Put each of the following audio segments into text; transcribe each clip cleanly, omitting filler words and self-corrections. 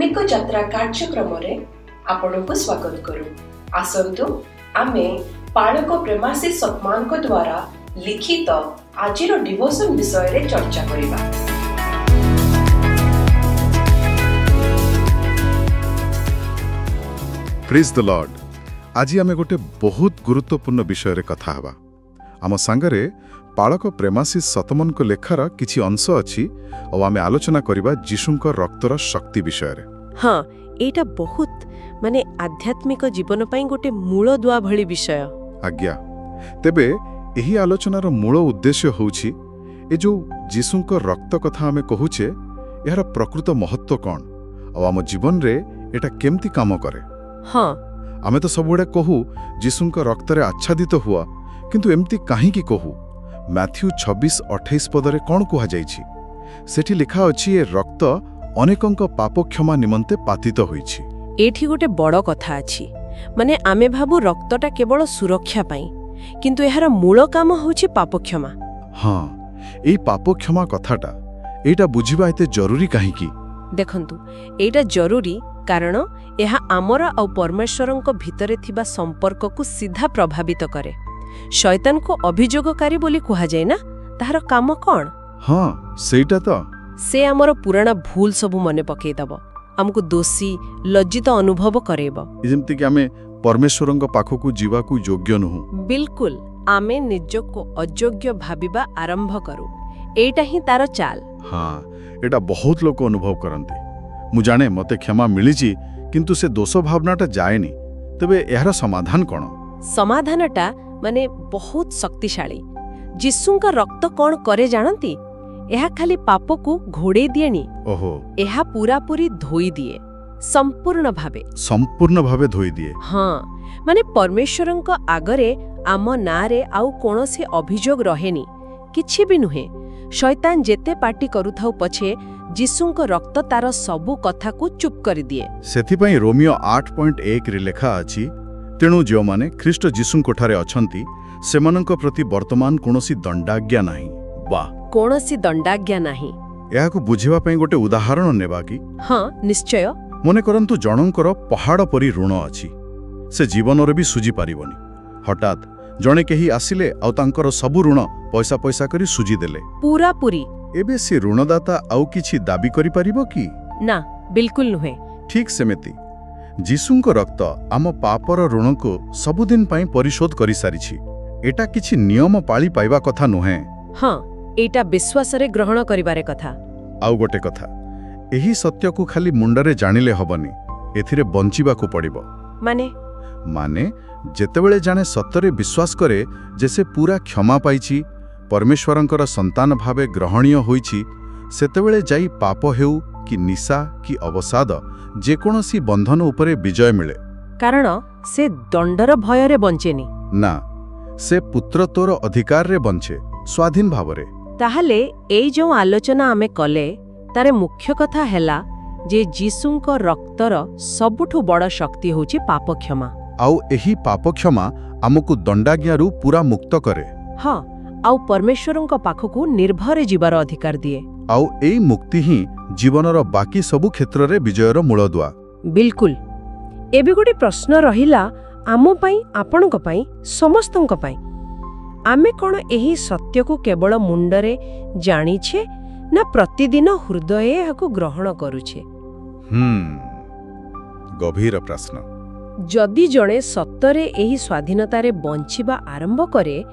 आत्मिक यात्रा कार्यक्रम रे आपनको स्वागत करू। आसंतु आमे पालक प्रेमाशीष सतमान को द्वारा लिखित आजिर डिवोशन विषय रे चर्चा करिबा। Praise the Lord. आज आमे गोटे बहुत गुरुत्वपूर्ण विषय रे कथा हवा। आम सांगरे पालक प्रेमाशीष सतमन को लेखार किछि अंश अछि और आमे आलोचना करिबा जीशुंक रक्तर शक्ति विषय रे। हाँ, एटा बहुत माने आध्यात्मिक जीवन पई गोटे मूल दुआ भली विषय। आज्ञा तेबे एही आलोचनार मूल उद्देश्य होउछि ए जो जीशुंक रक्त कथा आमे कहूचे यार प्रकृत महत्व कौन और आम जीवन रे एटा केमती काम करे। हाँ, आमे तो सबुडे कहू जीशुंक रक्तरे आच्छादित हुआ, किंतु एमती काहींकी कहू। मैथ्यू 26:28 पदरे कौन कुहा जाइछि? सेठी लिखा अछि ए रक्त अनेकंक पाप क्षमा निमंते पातित होइछि। एठी गोटे बड़ कथा अछि। माने आमे भाबु रक्तटा केवल सुरक्षा पाई, किंतु एहार मूल काम होछि पाप क्षमा। हाँ, एई पाप क्षमा कथाटा एटा बुझिबा एते जरूरी काहींकी? देखंतु, एटा जरूरी कारण एहा आमरा और परमेश्वरंक भितरे थिबा संपर्क को सीधा प्रभावित करे। शैतान को अभियोगकारी बोली कुहा जाय ना, ताहार काम कौन? हाँ, सेटा तो से आमर पुराना भूल सबु मने पकई दब, हमको दोषी लज्जित अनुभव करेब। जेमति कि आमे परमेश्वरंक पाखकु जीवाकु योग्य नहु। बिल्कुल, आमे निजको अयोग्य भाबिबा आरंभ करू। एटा ही तार चाल। हाँ, एटा बहुत लोक अनुभव करंती। मु जाने मते क्षमा मिलिछि, किंतु से दोष भावनाटा जाएनी। तबे एहार समाधान कोन? समाधानटा माने बहुत शक्तिशाली। जीशुंका रक्त कौन करे जानती? एहा खाली पाप को घोड़े दिएनी। ओहो, एहा पूरा पूरी धोई दिए, संपूर्ण भावे धोई दिए। हाँ, माने परमेश्वरंक आगरे आम नारे आउ कोनोसी अभियोग रहेनी, किछि भी नुहे। शैतान जेते पार्टी करूथाउ पछे जीशुंक रक्त तार सबु कथा को चुप कर दिए। सेथि पई रोमियो 8:1 रे लेखा अछि, तेणु जो माने ख्रीष्ट जीशुंक ठारे अछंती सेमानंक प्रति वर्तमान कोनोसी दंडाज्ञा नाही। वाह, कोनोसी दंडाज्ञा नाही। एहाकु बुझिबा पई गोटे उदाहरण नेबा कि? हाँ, निश्चय। मने करंतु जनंकर पहाड़ परी ऋण अछि, से जीवन रे भी सुझी पारिबनी। हठात जणे केही आसिले आउ तांकर सबु ऋण पैसा पैसा करी सुझी देले पूरा पूरी। एबे से ऋणदाता आउ किछि दाबी करि पारिबो कि? ना, बिल्कुल नुहे। ठीक सेमेती जीशुंक रक्त आम पापर ऋण को सबुदिन पई परिशोध करि सारिछि। एटा किछि नियम पाळी पाइबा कथा नुहे। हाँ, एटा विश्वास रे ग्रहण करिबारे कथा। आउ गोटे कथा, एही सत्य को खाली मुंडरे जानिले हबनी, एथिरे बंचिबा को पड़िबो। माने जेतेबेले जाने सत्तरे विश्वास करे जे से पूरा क्षमा पाइछि, परमेश्वरंकर संतान भावे ग्रहणीय होइछि, सेतेबेले जाई पाप हेउ कि निशा कि अवसाद जेकोनोसी बंधन उपरे विजय मिले। कारण से दंडर भय रे बंचेनी ना, से पुत्र तोर अधिकार रे बंचे स्वाधीन भावरे। ताहले एई जो आलोचना आमे कले तारे मुख्य कथा हेला जे जीशुंक रक्तर सबुठु बड़ शक्ति होछि पाप क्षमा। आउ एही पाप क्षमा आमकु दंडाज्ञारू पूरा मुक्त करे। हाँ, आउ परमेश्वरंक पाखकु निर्भरे जीवार अधिकार दिए। आउ एई मुक्ति ही जीवनर बाकी सबु क्षेत्र रे विजयर मूलदुआ। बिल्कुल। एबे गोटे प्रश्न रहिला आम पई, आपणक पई, समस्तंक पई। आमे कोन एही सत्य को केवल मुंडरे जानिछे ना प्रतिदिन हृदय एहाकु ग्रहण करूछे? गभीर प्रश्न। जदि जणे सत्तरे एही स्वाधीनतारे बंचिबा आरंभ करे,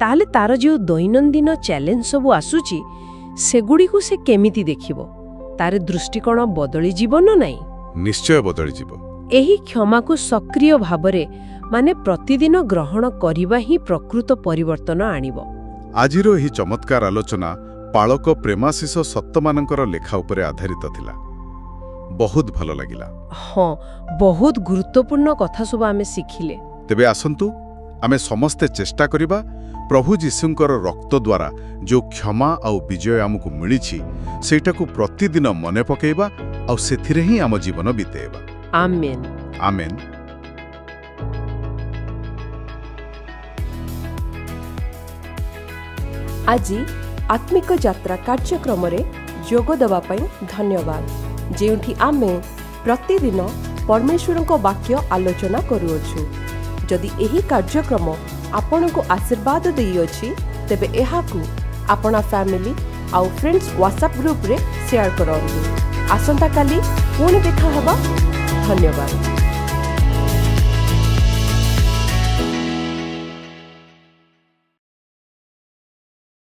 ताले तार जो दैनंदिन चैलेंज सबु आसुची सेगुडी को से केमिति देखिबो? तारे दृष्टिकोण बदली जीवन नाही? निश्चय बदली जीवो। एही क्षमा को सक्रिय भावरे माने प्रतिदिन ग्रहण करिबा ही प्रकृत परिवर्तन आनिबो। आजिरो ही चमत्कार आलोचना पालक प्रेमाशीष सत्तमानंकर लेखा उपरे आधारित थिला। बहुत भलो लागिला। हाँ, बहुत गुरुत्वपूर्ण कथा सब आमे सिखिले। तेबे आसंतु आमे समस्ते चेष्टा करिबा प्रभु जीशुंकर रक्त द्वारा जो क्षमा आउ विजय आमको मिलिछि सेटाकु प्रतिदिन मने पकेइबा आउ सेथिरे ही आम जीवन बितेइबा। आमेन। आमेन। आज आत्मिक यात्रा कार्यक्रम रे जोग दवा पई धन्यवाद। जेउठी आमे प्रतिदिन परमेश्वरଙ୍କ वाक्य आलोचना करूछु। जदि एही कार्यक्रम आपनको आशीर्वाद देइयोछि तेबे एहाकु आपना फैमिली आउ फ्रेंड्स व्हाट्सएप ग्रुप रे शेयर करंतु। आसंता काली पुणी देखा हबा। धन्यवाद।